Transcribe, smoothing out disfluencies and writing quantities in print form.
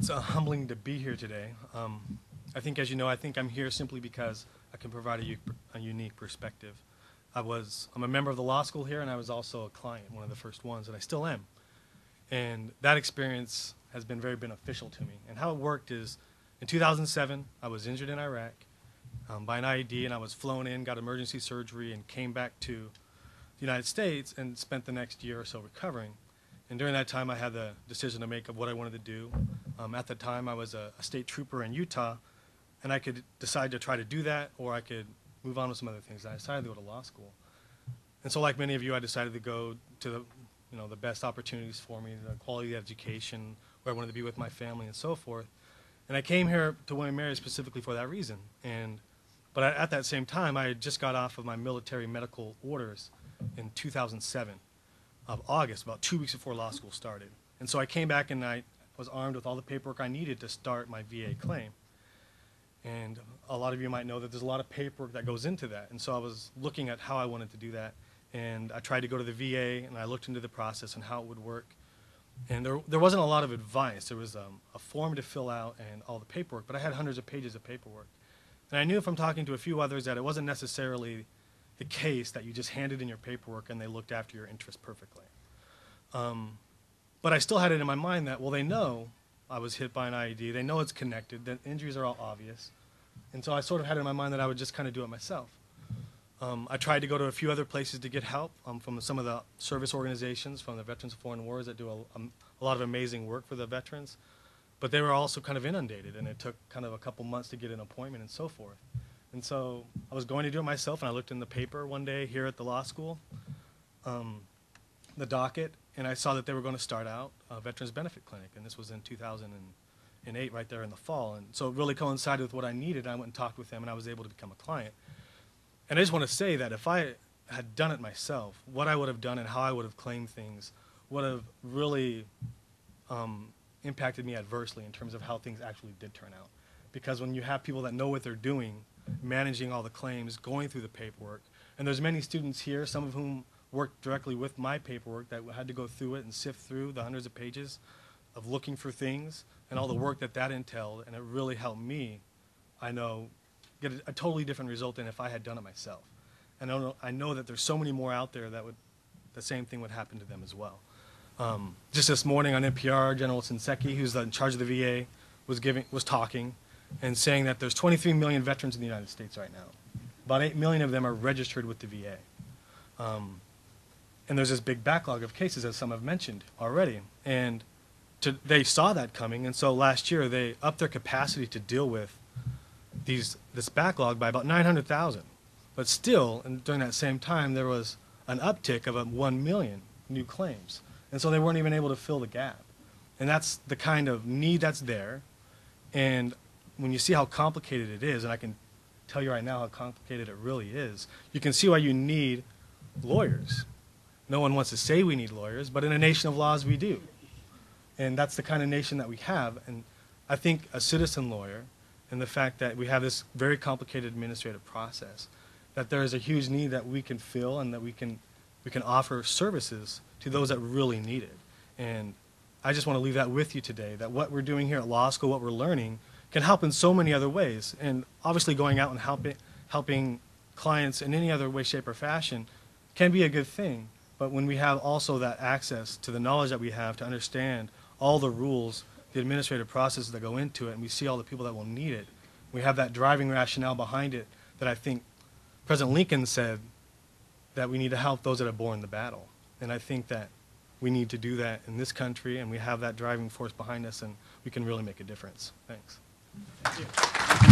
It's humbling to be here today. I think, as you know, I think I'm here simply because I can provide a unique perspective. I'm a member of the law school here, and I was also a client, one of the first ones, and I still am. And that experience has been very beneficial to me. And how it worked is, in 2007, I was injured in Iraq by an IED, and I was flown in, got emergency surgery, and came back to the United States and spent the next year or so recovering. And during that time, I had the decision to make of what I wanted to do. At the time, I was a state trooper in Utah, and I could decide to try to do that, or I could move on with some other things. I decided to go to law school. And so like many of you, I decided to go to the best opportunities for me, the quality of education, where I wanted to be with my family and so forth. And I came here to William & Mary specifically for that reason. But at that same time, I had just got off of my military medical orders in 2007 of August, about 2 weeks before law school started. And so I came back and I was armed with all the paperwork I needed to start my VA claim. And a lot of you might know that there's a lot of paperwork that goes into that. And so I was looking at how I wanted to do that. And I tried to go to the VA, and I looked into the process and how it would work. And there wasn't a lot of advice. There was a form to fill out and all the paperwork, but I had hundreds of pages of paperwork. And I knew from talking to a few others that it wasn't necessarily the case that you just handed in your paperwork and they looked after your interests perfectly. But I still had it in my mind that, well, they know I was hit by an IED. They know it's connected. The injuries are all obvious. And so I sort of had it in my mind that I would just kind of do it myself. I tried to go to a few other places to get help from some of the service organizations, from the Veterans of Foreign Wars that do a lot of amazing work for the veterans. But they were also kind of inundated, and it took kind of a couple months to get an appointment and so forth. And so I was going to do it myself, and I looked in the paper one day here at the law school, the docket, and I saw that they were going to start out a Veterans Benefit Clinic, and this was in 2008, right there in the fall. And so it really coincided with what I needed. I went and talked with them, and I was able to become a client. And I just want to say that if I had done it myself, what I would have done and how I would have claimed things would have really impacted me adversely in terms of how things actually did turn out. Because when you have people that know what they're doing, managing all the claims, going through the paperwork, and there's many students here, some of whom worked directly with my paperwork, that had to go through it and sift through the hundreds of pages of looking for things and all the work that entailed, and it really helped me, I know, get a totally different result than if I had done it myself. And I know that there's so many more out there that the same thing would happen to them as well. Just this morning on NPR, General Shinseki, who's in charge of the VA, was talking and saying that there's 23 million veterans in the United States right now. About 8 million of them are registered with the VA. And there's this big backlog of cases, as some have mentioned already. And they saw that coming, and so last year they upped their capacity to deal with this backlog by about 900,000. But still, and during that same time, there was an uptick of 1 million new claims. And so they weren't even able to fill the gap. And that's the kind of need that's there. And when you see how complicated it is, and I can tell you right now how complicated it really is, you can see why you need lawyers. No one wants to say we need lawyers, but in a nation of laws, we do. And that's the kind of nation that we have. And I think a citizen lawyer, and the fact that we have this very complicated administrative process, that there is a huge need that we can fill and that we can offer services to those that really need it. And I just want to leave that with you today, that what we're doing here at law school, what we're learning, can help in so many other ways. And obviously going out and helping clients in any other way, shape, or fashion can be a good thing. But when we have also that access to the knowledge that we have to understand all the rules, the administrative processes that go into it, and we see all the people that will need it, we have that driving rationale behind it that I think President Lincoln said that we need to help those that have borne the battle. And I think that we need to do that in this country, and we have that driving force behind us, and we can really make a difference. Thanks. Thank you.